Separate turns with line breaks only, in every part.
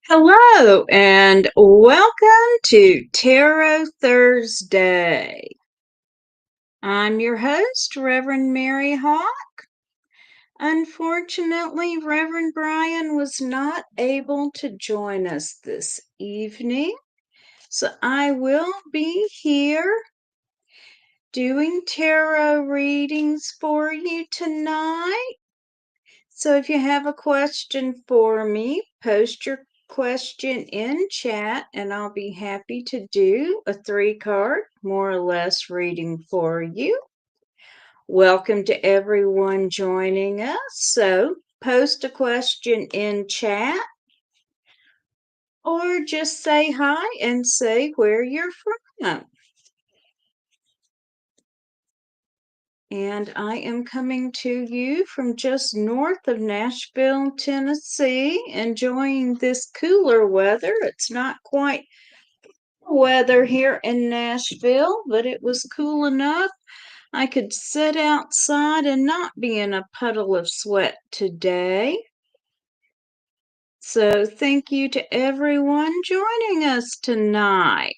Hello and welcome to Tarot Thursday. I'm your host, Reverend Mary Hawk. Unfortunately, Reverend Bryan was not able to join us this evening, so I will be here doing tarot readings for you tonight. So if you have a question for me, post your question in chat and I'll be happy to do a 3-card, more or less, reading for you. Welcome to everyone joining us. So post a question in chat or just say hi and say where you're from. And I am coming to you from just north of Nashville, Tennessee, enjoying this cooler weather. It's not quite weather here in Nashville, but it was cool enough I could sit outside and not be in a puddle of sweat today. So thank you to everyone joining us tonight.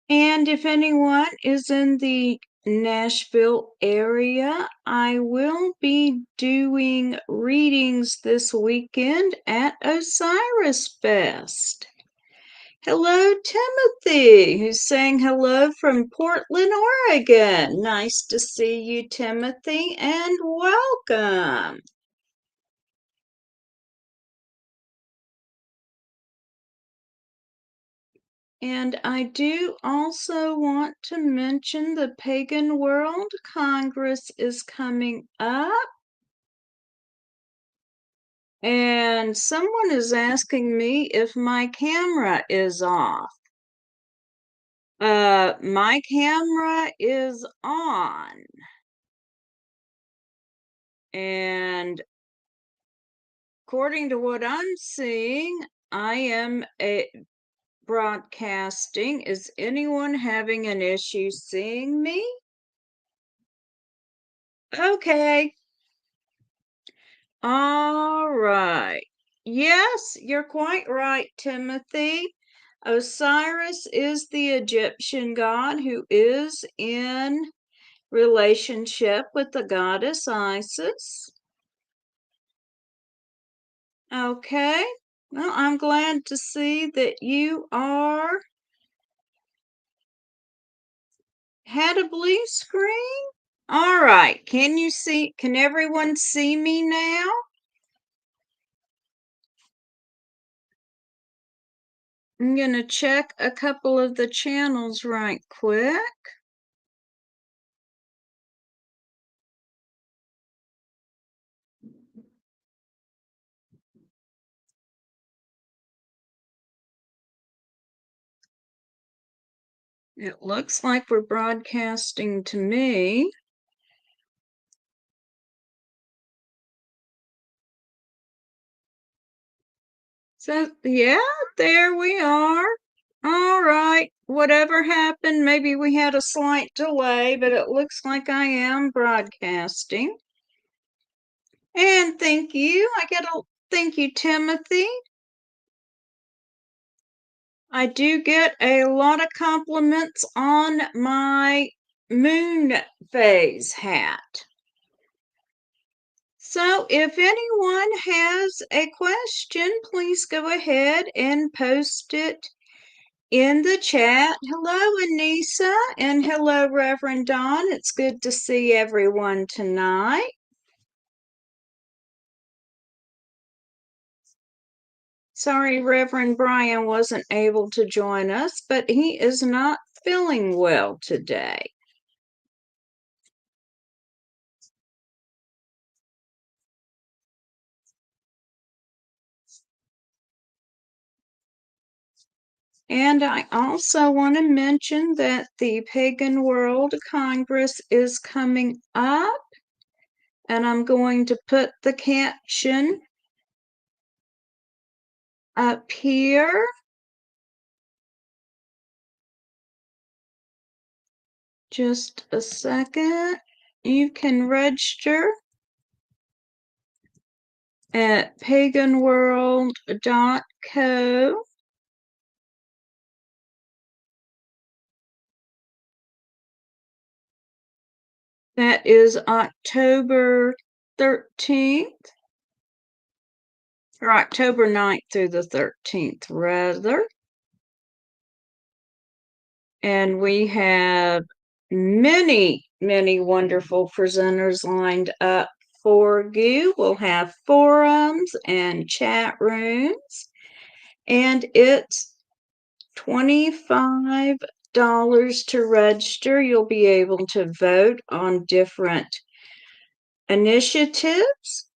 And if anyone is in the Nashville area, I will be doing readings this weekend at Osiris Fest. Hello, Timothy, who's saying hello from Portland, Oregon. Nice to see you, Timothy, and welcome. And I do also want to mention the Pagan World Congress is coming up. And someone is asking me if my camera is off. My camera is on. And according to what I'm seeing, I am broadcasting. Is anyone having an issue seeing me? Okay. All right. Yes, you're quite right, Timothy. Osiris is the Egyptian god who is in relationship with the goddess Isis. Okay. Well, I'm glad to see that you had a blue screen. All right. Can everyone see me now? I'm going to check a couple of the channels right quick. It looks like we're broadcasting to me. So, yeah, there we are. All right. Whatever happened, maybe we had a slight delay, but it looks like I am broadcasting. And thank you. Thank you, Timothy. I do get a lot of compliments on my moon phase hat. So if anyone has a question, please go ahead and post it in the chat. Hello, Anissa, and hello, Reverend Dawn. It's good to see everyone tonight. Sorry, Reverend Bryan wasn't able to join us, but he is not feeling well today. And I also want to mention that the Pagan World Congress is coming up, and I'm going to put the caption up here. Just a second. you can register at paganworld.co. That is October 13th, or October 9th through the 13th, rather. And we have many, many wonderful presenters lined up for you. We'll have forums and chat rooms, and it's $25 to register. You'll be able to vote on different initiatives.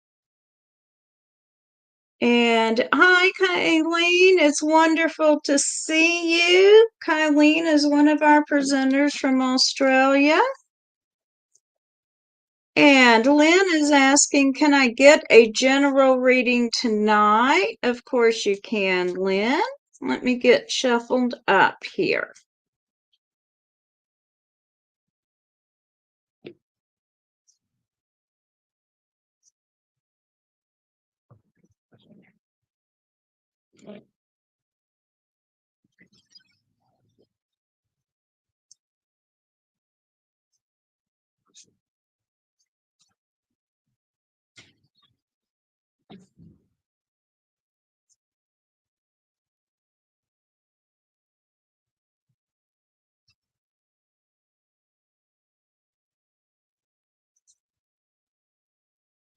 And hi, Kylene. It's wonderful to see you. Kylene is one of our presenters from Australia. And Lynn is asking, can I get a general reading tonight? Of course you can, Lynn. Let me get shuffled up here.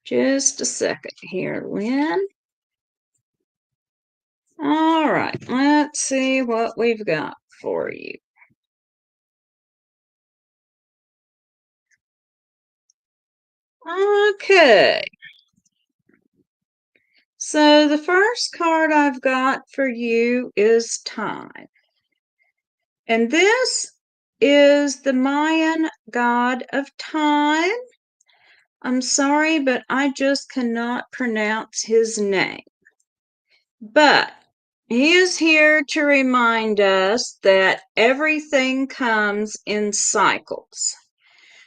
Just a second here, Lynn. All right, let's see what we've got for you. Okay. So the first card I've got for you is time. And this is the Mayan god of time. I'm sorry, but I just cannot pronounce his name. But he is here to remind us that everything comes in cycles.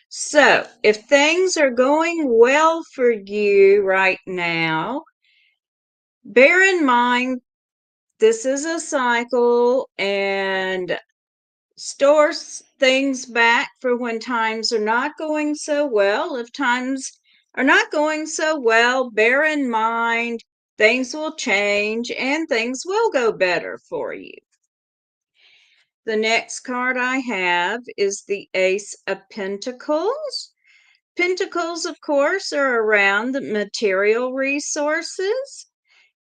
So if things are going well for you right now, bear in mind this is a cycle, and store things back for when times are not going so well. If times are not going so well, bear in mind things will change and things will go better for you. The next card I have is the Ace of Pentacles. Pentacles, of course, are around the material resources,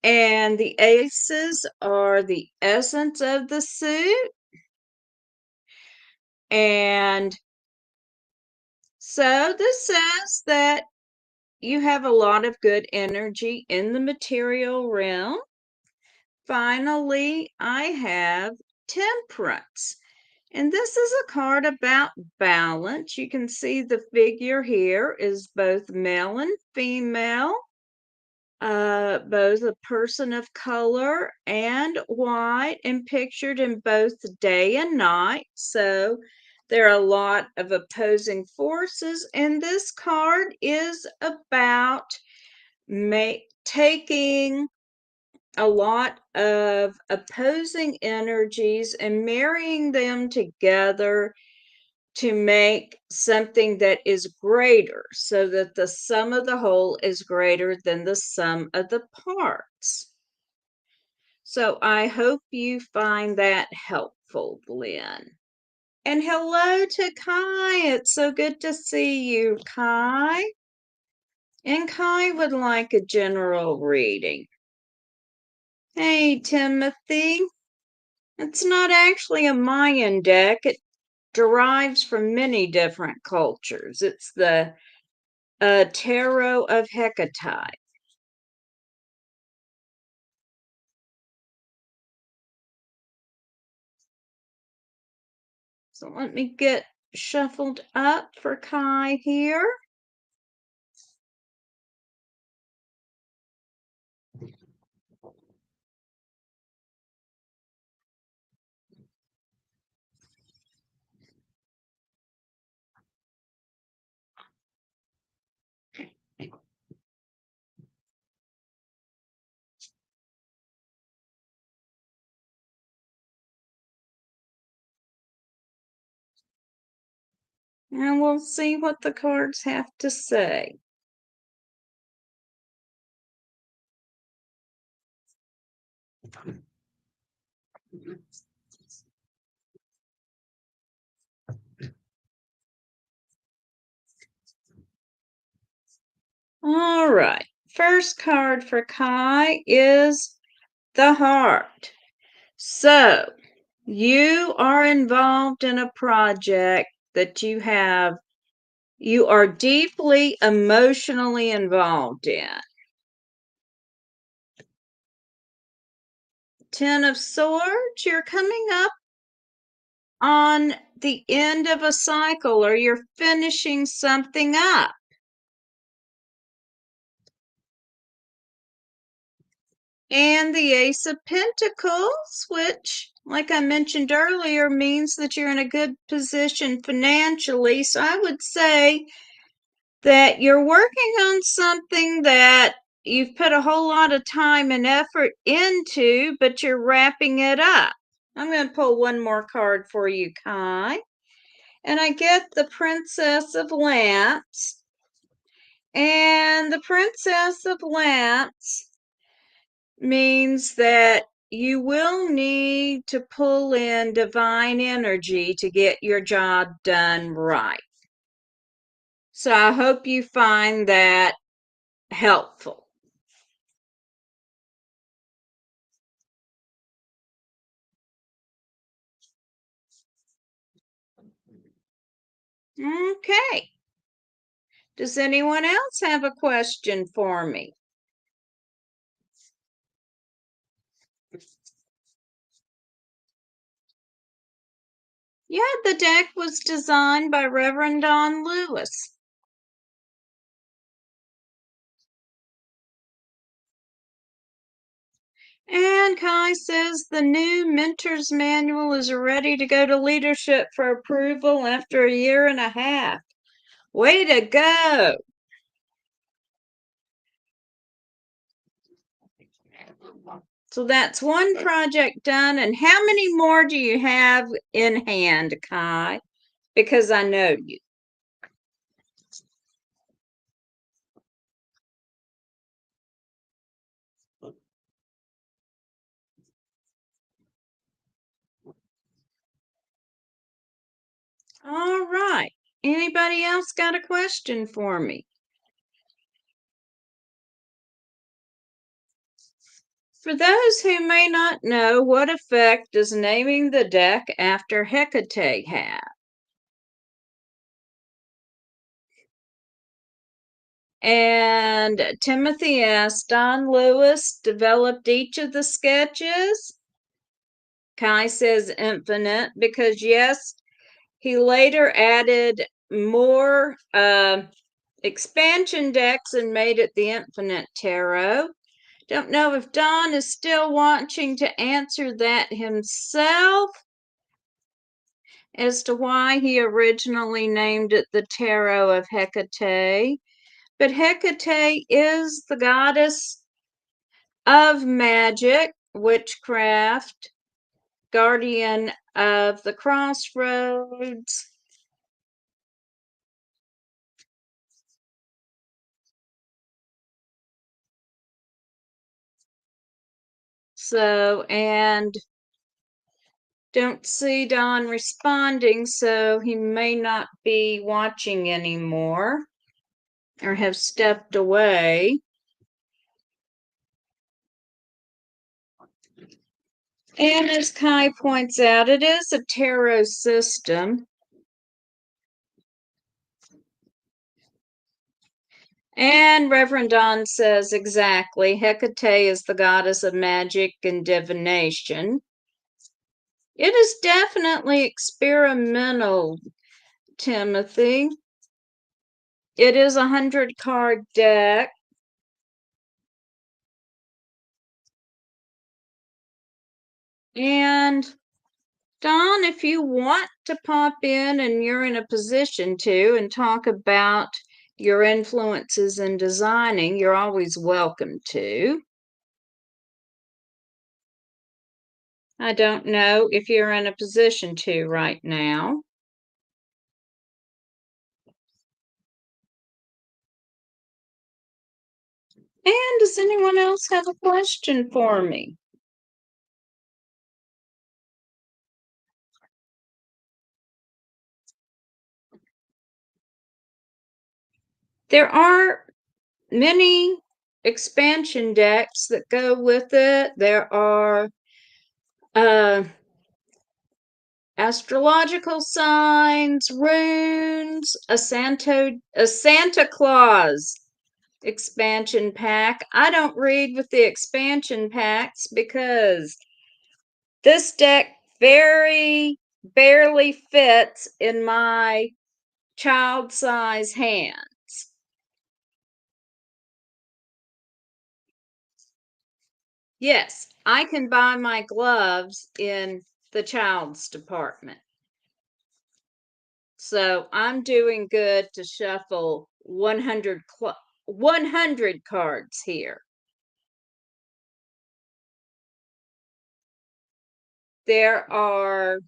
and the aces are the essence of the suit. And so this says that you have a lot of good energy in the material realm. Finally, I have Temperance. And this is a card about balance. You can see the figure here is both male and female, both a person of color and white, and pictured in both day and night. So there are a lot of opposing forces, and this card is about taking a lot of opposing energies and marrying them together to make something that is greater, so that the sum of the whole is greater than the sum of the parts. So I hope you find that helpful, Lynn. And hello to Kai. It's so good to see you, Kai. And Kai would like a general reading. Hey, Timothy. It's not actually a Mayan deck. It derives from many different cultures. It's the Tarot of Hecate. So let me get shuffled up for Kai here. And we'll see what the cards have to say. All right. First card for Kai is the heart. So, you are involved in a project that you are deeply emotionally involved in. Ten of Swords, you're coming up on the end of a cycle or you're finishing something up. And the Ace of Pentacles, which, like I mentioned earlier, means that you're in a good position financially. So I would say that you're working on something that you've put a whole lot of time and effort into, but you're wrapping it up. I'm going to pull one more card for you, Kai. And I get the Princess of Lamps. And the Princess of Lamps means that you will need to pull in divine energy to get your job done right. So I hope you find that helpful. Okay. Does anyone else have a question for me? Yeah, the deck was designed by Reverend Don Lewis. And Kai says the new Mentor's Manual is ready to go to leadership for approval after a year and a half. Way to go! So that's one project done. And how many more do you have in hand, Kai? Because I know you. All right. Anybody else got a question for me? For those who may not know, what effect does naming the deck after Hecate have? And Timothy S. Don Lewis developed each of the sketches. Kai says infinite because, yes, he later added more expansion decks and made it the Infinite Tarot. Don't know if Don is still watching to answer that himself as to why he originally named it the Tarot of Hecate. But Hecate is the goddess of magic, witchcraft, guardian of the crossroads. So, and don't see Don responding, so he may not be watching anymore or have stepped away. And as Kai points out, it is a tarot system. And Reverend Don says exactly Hecate is the goddess of magic and divination. It is definitely experimental, Timothy. It is a 100-card deck. And Don, if you want to pop in and you're in a position to and talk about your influences in designing, you're always welcome to. I don't know if you're in a position to right now. And does anyone else have a question for me? There are many expansion decks that go with it. There are uh, astrological signs, runes, a Santa Claus expansion pack. I don't read with the expansion packs because this deck very barely fits in my child size hands. Yes, I can buy my gloves in the child's department. So I'm doing good to shuffle 100 cards here. There are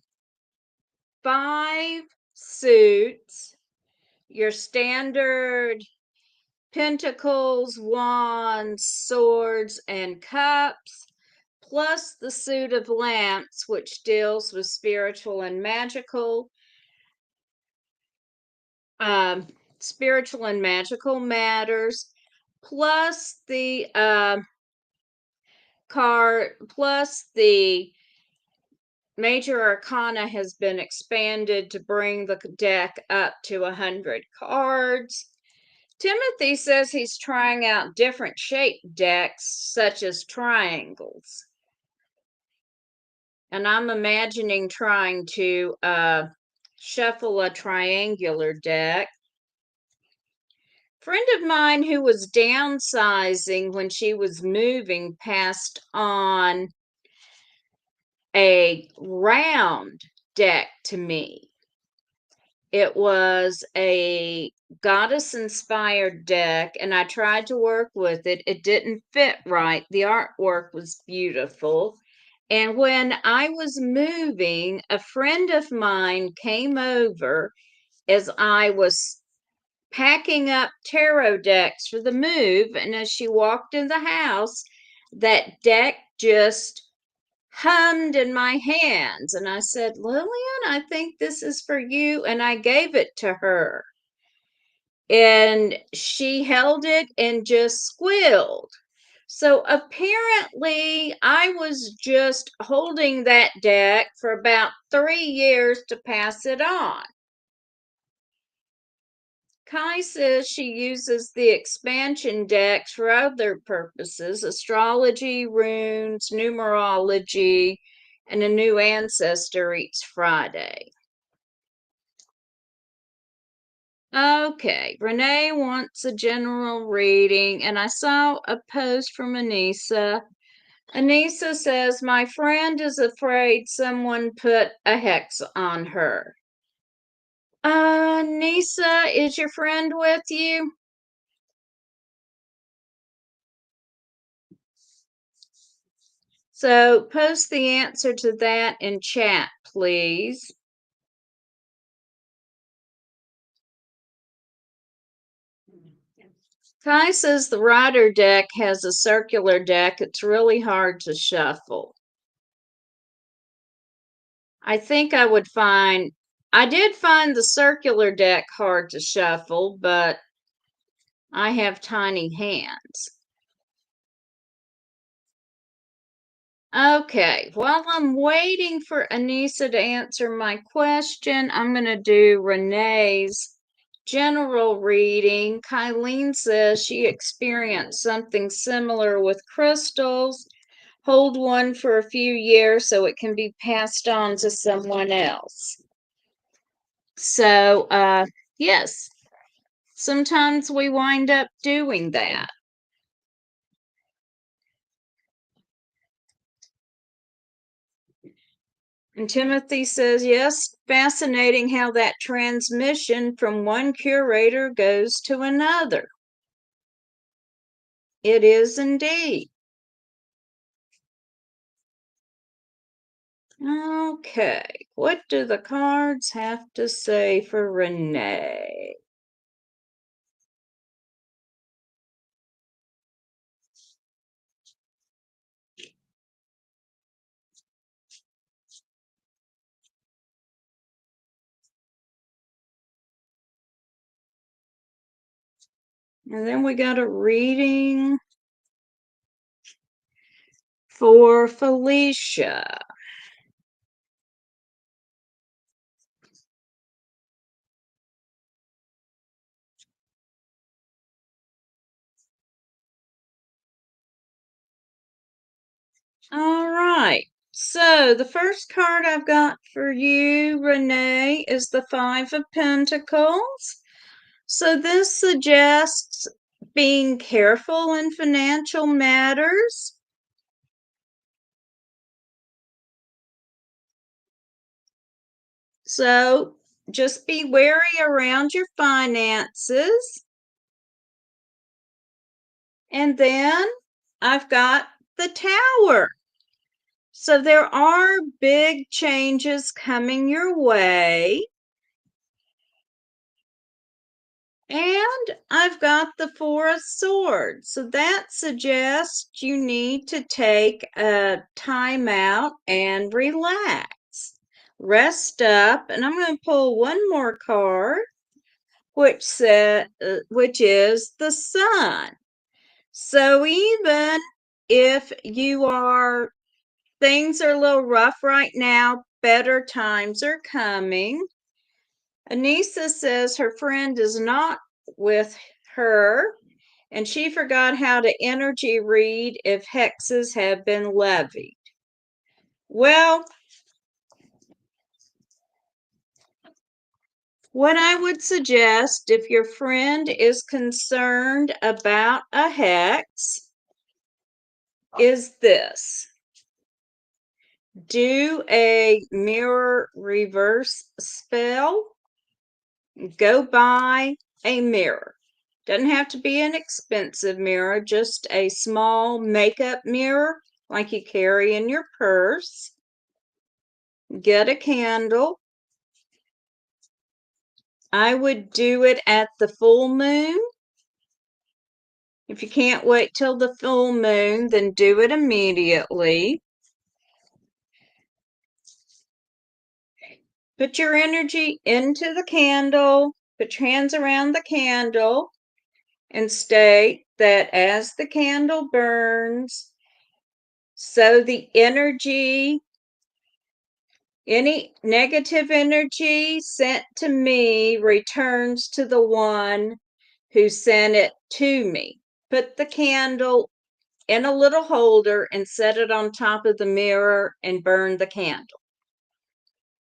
5 suits, your standard pentacles, wands, swords, and cups, plus the suit of lamps, which deals with spiritual and um, magical matters, plus the card, plus the major arcana has been expanded to bring the deck up to 100 cards. Timothy says he's trying out different shaped decks, such as triangles. And I'm imagining trying to shuffle a triangular deck. Friend of mine who was downsizing when she was moving passed on a round deck to me. It was a goddess inspired deck, and I tried to work with it. It didn't fit right. The artwork was beautiful. And when I was moving, a friend of mine came over as I was packing up tarot decks for the move. And as she walked in the house, that deck just hummed in my hands. And I said, Lillian, I think this is for you. And I gave it to her. And she held it and just squealed. So apparently, I was just holding that deck for about 3 years to pass it on. Kai says she uses the expansion decks for other purposes: astrology, runes, numerology, and a new ancestor each Friday. Okay, Renee wants a general reading, and I saw a post from Anissa. Anissa says, my friend is afraid someone put a hex on her. Nisa, is your friend with you? So post the answer to that in chat, please. Kai says the rider deck has a circular deck. It's really hard to shuffle. I think I did find the circular deck hard to shuffle, but I have tiny hands. Okay, while I'm waiting for Anissa to answer my question, I'm going to do Renee's general reading. Kylene says she experienced something similar with crystals. Hold one for a few years so it can be passed on to someone else. So, yes, sometimes we wind up doing that. And Timothy says, yes, fascinating how that transmission from one curator goes to another. It is indeed. Okay, what do the cards have to say for Renee? And then we got a reading for Felicia. All right. So the first card I've got for you, Renee, is the Five of Pentacles. So this suggests being careful in financial matters. So just be wary around your finances. And then I've got the Tower. So there are big changes coming your way. And I've got the Four of Swords. So that suggests you need to take a time out and relax. Rest up. And I'm going to pull one more card, which is the Sun. So even if things are a little rough right now, better times are coming. Anissa says her friend is not with her, and she forgot how to energy read if hexes have been levied. Well, what I would suggest if your friend is concerned about a hex is this. Do a mirror reverse spell. Go buy a mirror. Doesn't have to be an expensive mirror, just a small makeup mirror like you carry in your purse. Get a candle. I would do it at the full moon. If you can't wait till the full moon, then do it immediately. Put your energy into the candle, put your hands around the candle, and state that as the candle burns, so the energy, any negative energy sent to me returns to the one who sent it to me. Put the candle in a little holder and set it on top of the mirror and burn the candle.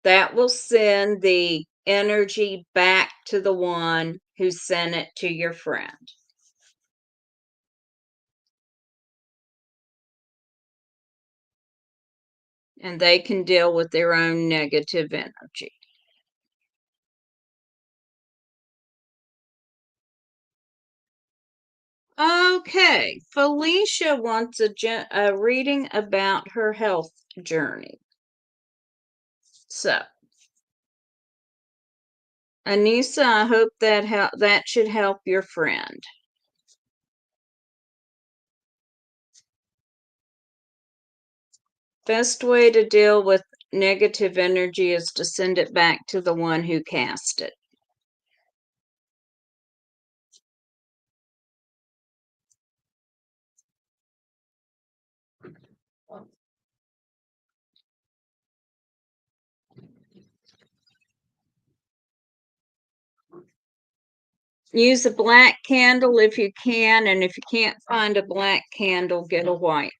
That will send the energy back to the one who sent it to your friend. And they can deal with their own negative energy. Okay, Felicia wants a reading about her health journey. So, Anissa, I hope that should help your friend. Best way to deal with negative energy is to send it back to the one who cast it. Use a black candle if you can, and if you can't find a black candle, get a white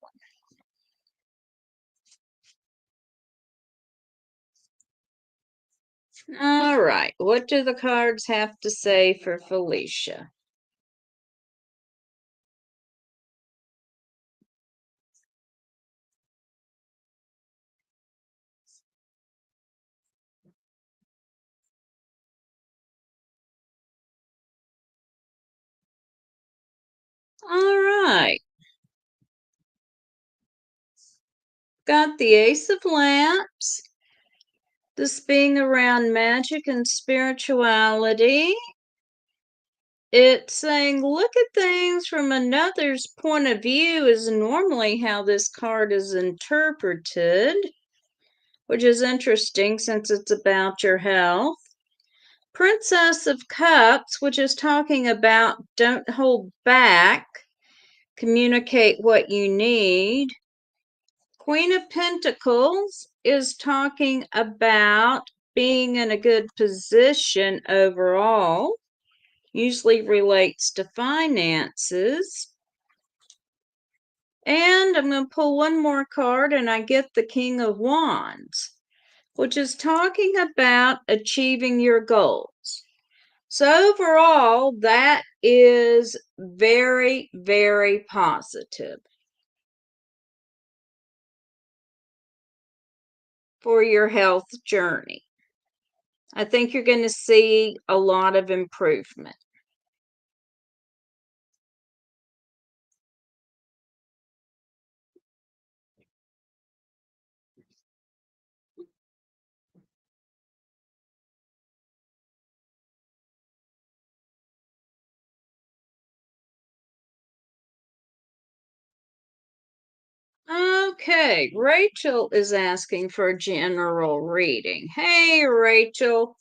one. All right, what do the cards have to say for Felicia? All right. Got the Ace of Lamps. This being around magic and spirituality. It's saying look at things from another's point of view is normally how this card is interpreted, which is interesting since it's about your health. Princess of Cups, which is talking about don't hold back, communicate what you need. Queen of Pentacles is talking about being in a good position overall, usually relates to finances. And I'm going to pull one more card and I get the King of Wands, which is talking about achieving your goals. So overall, that is very, very positive for your health journey. I think you're going to see a lot of improvement. Okay, Rachel is asking for a general reading. Hey, Rachel.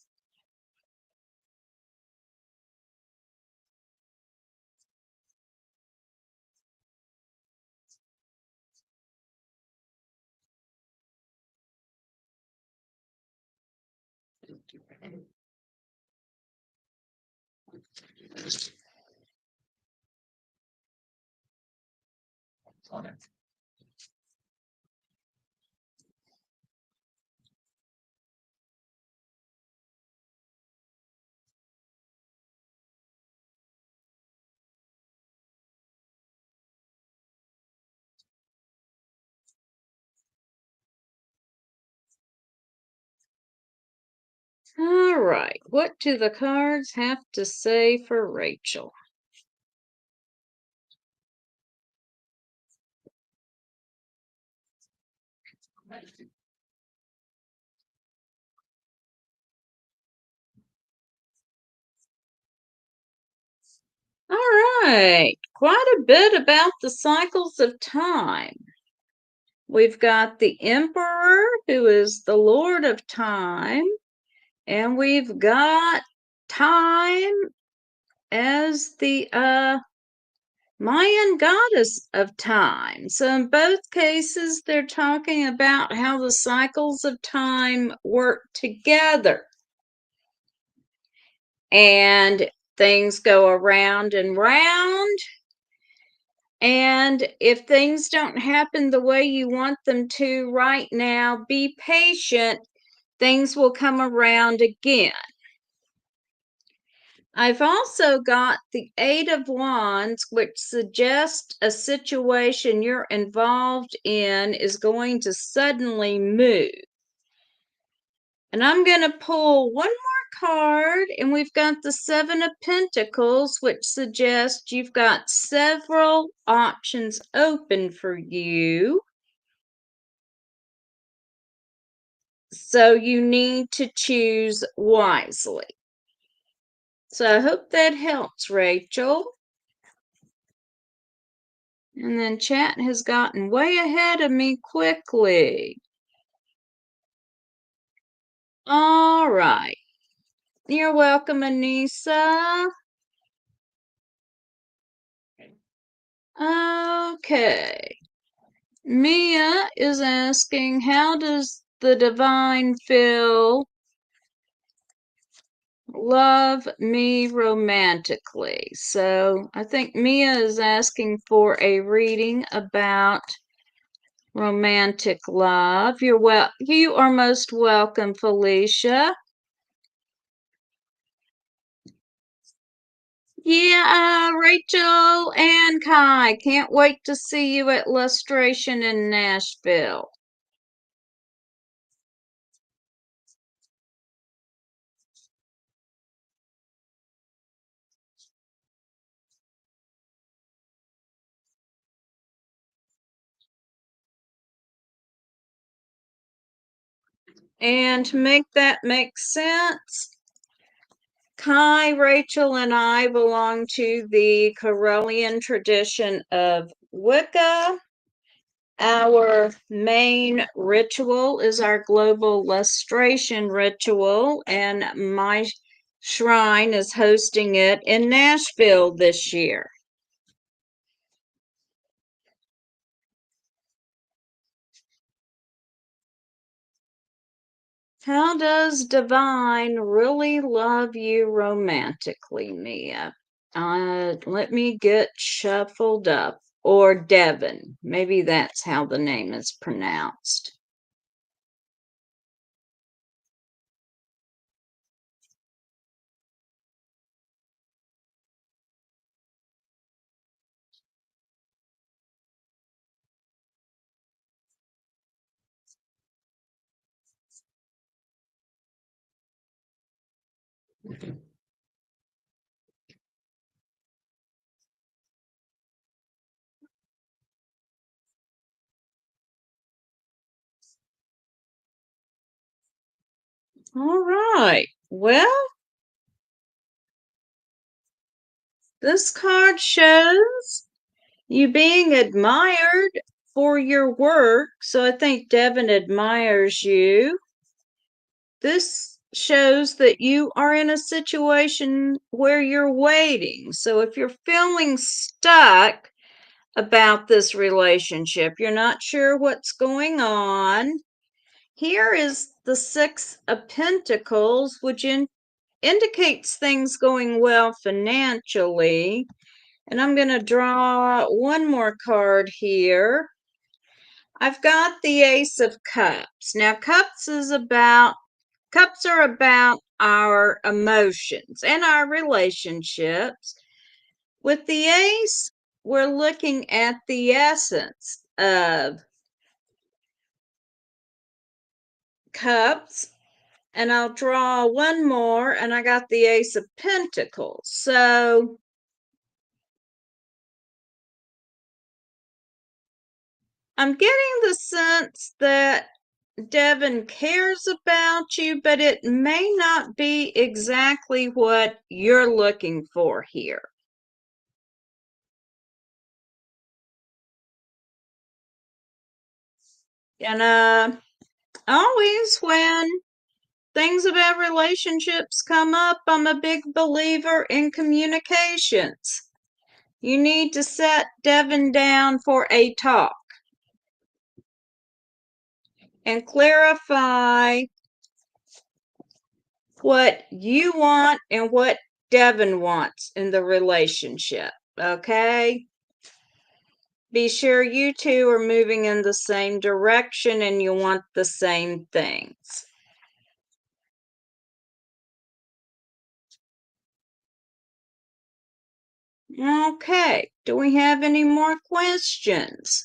All right, what do the cards have to say for Rachel? All right, quite a bit about the cycles of time. We've got the Emperor, who is the Lord of Time, and we've got Time as the Mayan goddess of time. So, in both cases, they're talking about how the cycles of time work together and things go around and round. And if things don't happen the way you want them to right now, be patient. Things will come around again. I've also got the Eight of Wands, which suggests a situation you're involved in is going to suddenly move. And I'm going to pull one more card, and we've got the Seven of Pentacles, which suggests you've got several options open for you. So you need to choose wisely. So I hope that helps, Rachel. And then chat has gotten way ahead of me quickly. All right. You're welcome, Anissa. Okay. Mia is asking, how does the divine feel love me romantically? So I think Mia is asking for a reading about romantic love. You are most welcome, Felicia. Yeah, Rachel and Kai, can't wait to see you at Lustration in Nashville. And to make that make sense, Kai, Rachel, and I belong to the Corellian tradition of Wicca. Our main ritual is our global lustration ritual, and my Shrine is hosting it in Nashville this year. How does Divine really love you romantically, Mia? Let me get shuffled up. Or Devon. Maybe that's how the name is pronounced. All right. Well, this card shows you being admired for your work. So I think Devon admires you. This shows that you are in a situation where you're waiting. So if you're feeling stuck about this relationship, you're not sure what's going on. Here is the Six of Pentacles, which indicates things going well financially. And I'm going to draw one more card here. I've got the Ace of Cups. Now, cups are about our emotions and our relationships. With the Ace, we're looking at the essence of Cups. And I'll draw one more, and I got the Ace of Pentacles. So I'm getting the sense that Devon cares about you, but it may not be exactly what you're looking for here. And always when things about relationships come up, I'm a big believer in communications. You need to set Devon down for a talk and clarify what you want and what Devon wants in the relationship. Okay? Be sure you two are moving in the same direction and you want the same things. Okay, do we have any more questions?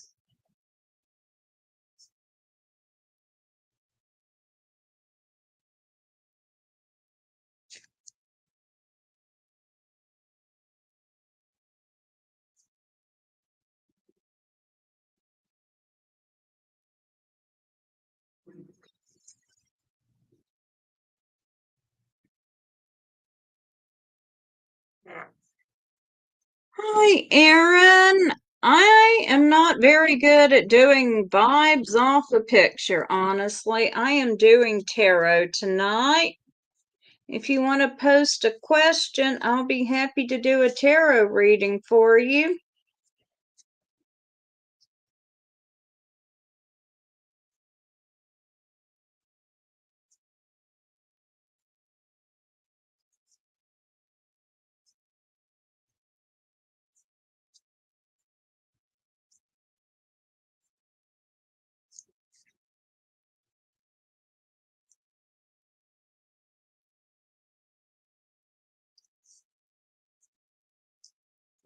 Hi, Aaron. I am not very good at doing vibes off a picture, honestly. I am doing tarot tonight. If you want to post a question, I'll be happy to do a tarot reading for you.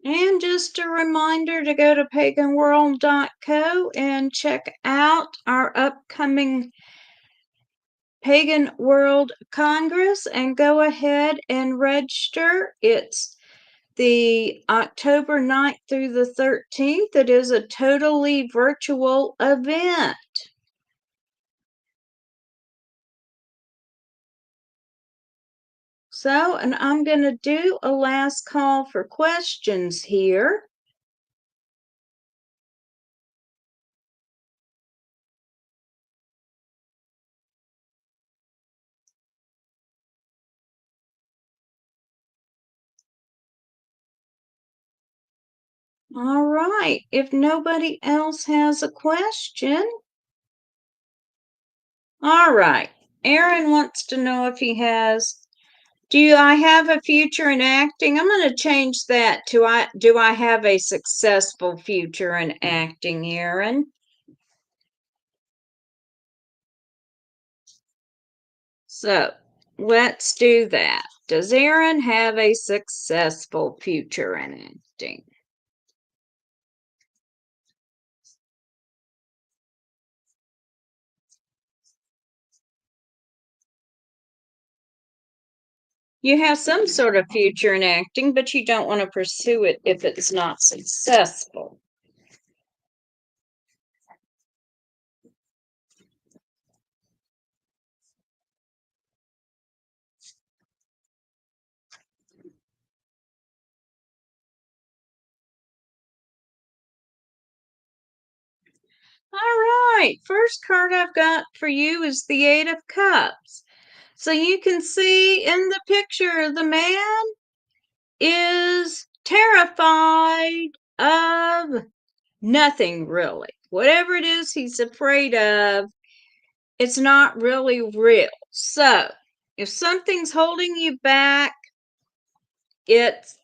And just a reminder to go to paganworld.co and check out our upcoming Pagan World Congress and go ahead and register. It's the October 9th through the 13th. It is a totally virtual event. So, and I'm going to do a last call for questions here. All right. If nobody else has a question, all right. Aaron wants to know if he has. Do I have a future in acting? I'm going to change that to do I have a successful future in acting, Aaron? So let's do that. Does Aaron have a successful future in acting? You have some sort of future in acting, but you don't want to pursue it if it's not successful. All right, first card I've got for you is the Eight of Cups. So you can see in the picture, the man is terrified of nothing really. Whatever it is he's afraid of, it's not really real. So if something's holding you back, it's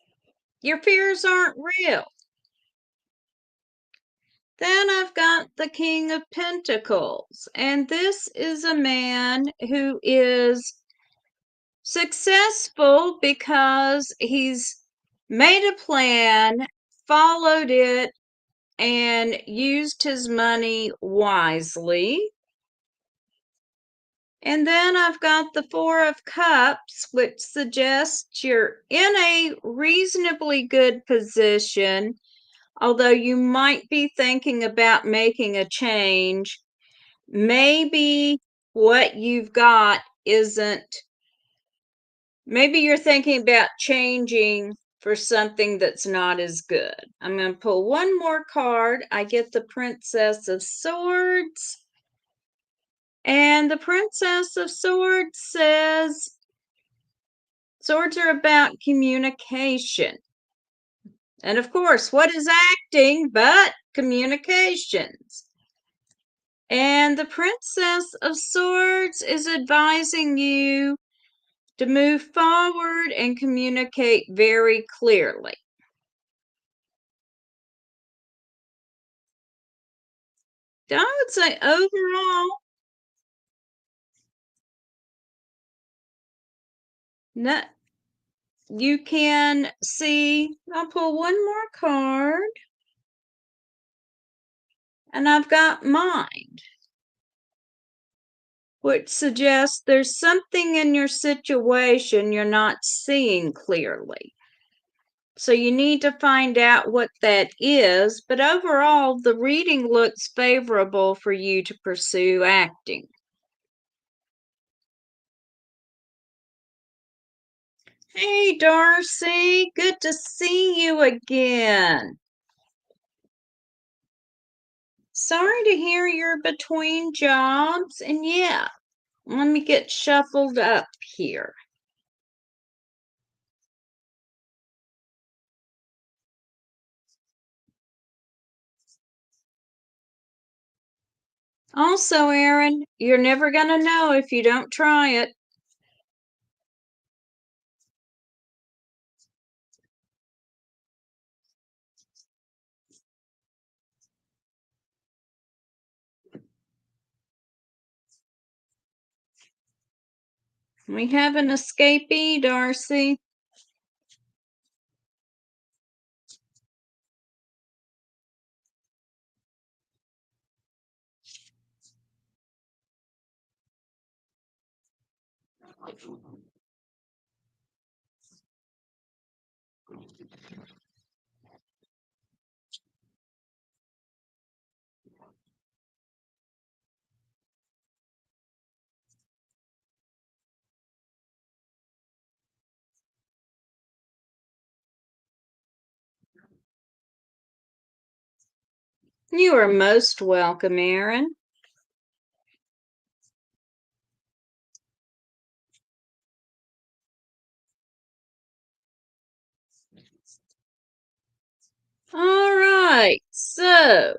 your fears aren't real. Then I've got the King of Pentacles, and this is a man who is successful because he's made a plan, followed it, and used his money wisely. And then I've got the Four of Cups, which suggests you're in a reasonably good position, although you might be thinking about making a change. Maybe what you've got isn't, maybe you're thinking about changing for something that's not as good. I'm going to pull one more card. I get the Princess of Swords. And the Princess of Swords says, swords are about communication. And of course, what is acting but communications? And the Princess of Swords is advising you to move forward and communicate very clearly. I would say overall, no, you can see, I'll pull one more card, and I've got Mind, which suggests there's something in your situation you're not seeing clearly. So you need to find out what that is, but overall, the reading looks favorable for you to pursue acting. Hey, Darcy, good to see you again. Sorry to hear you're between jobs, and yeah, let me get shuffled up here. Also, Aaron, you're never going to know if you don't try it. We have an escapee, Darcy. You are most welcome, Aaron. All right, so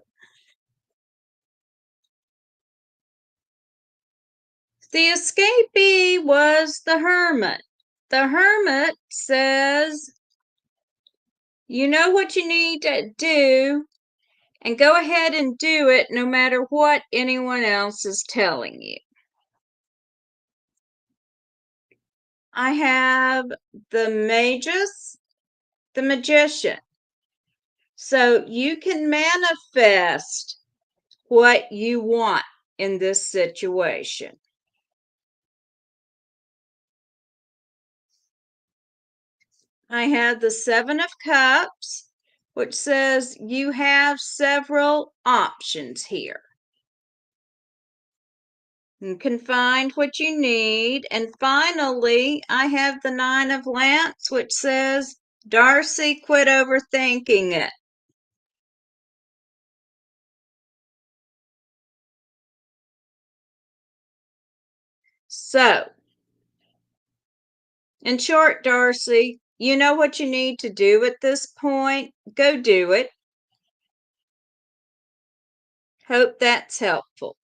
the escapee was the hermit. The hermit says, you know what you need to do, and go ahead and do it no matter what anyone else is telling you. I have the magus, the magician. So you can manifest what you want in this situation. I have the Seven of Cups, which says you have several options here. You can find what you need. And finally, I have the Nine of Lamps, which says, Darcy, quit overthinking it. So, in short, Darcy, you know what you need to do at this point. Go do it. Hope that's helpful.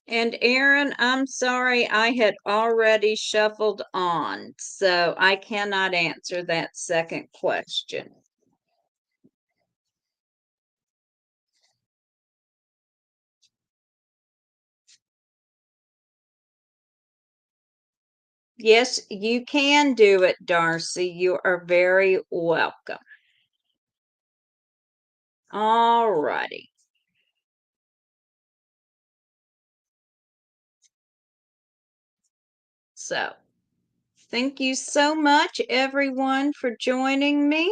And Aaron, I'm sorry, I had already shuffled on, so I cannot answer that second question. Yes, you can do it, Darcy. You are very welcome. All righty. So, thank you so much, everyone, for joining me.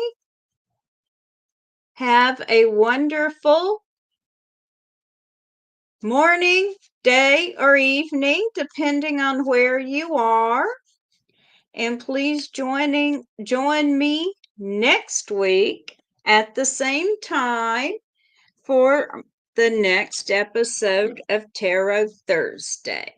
Have a wonderful morning, day, or evening, depending on where you are. And please join me next week at the same time for the next episode of Tarot Thursday.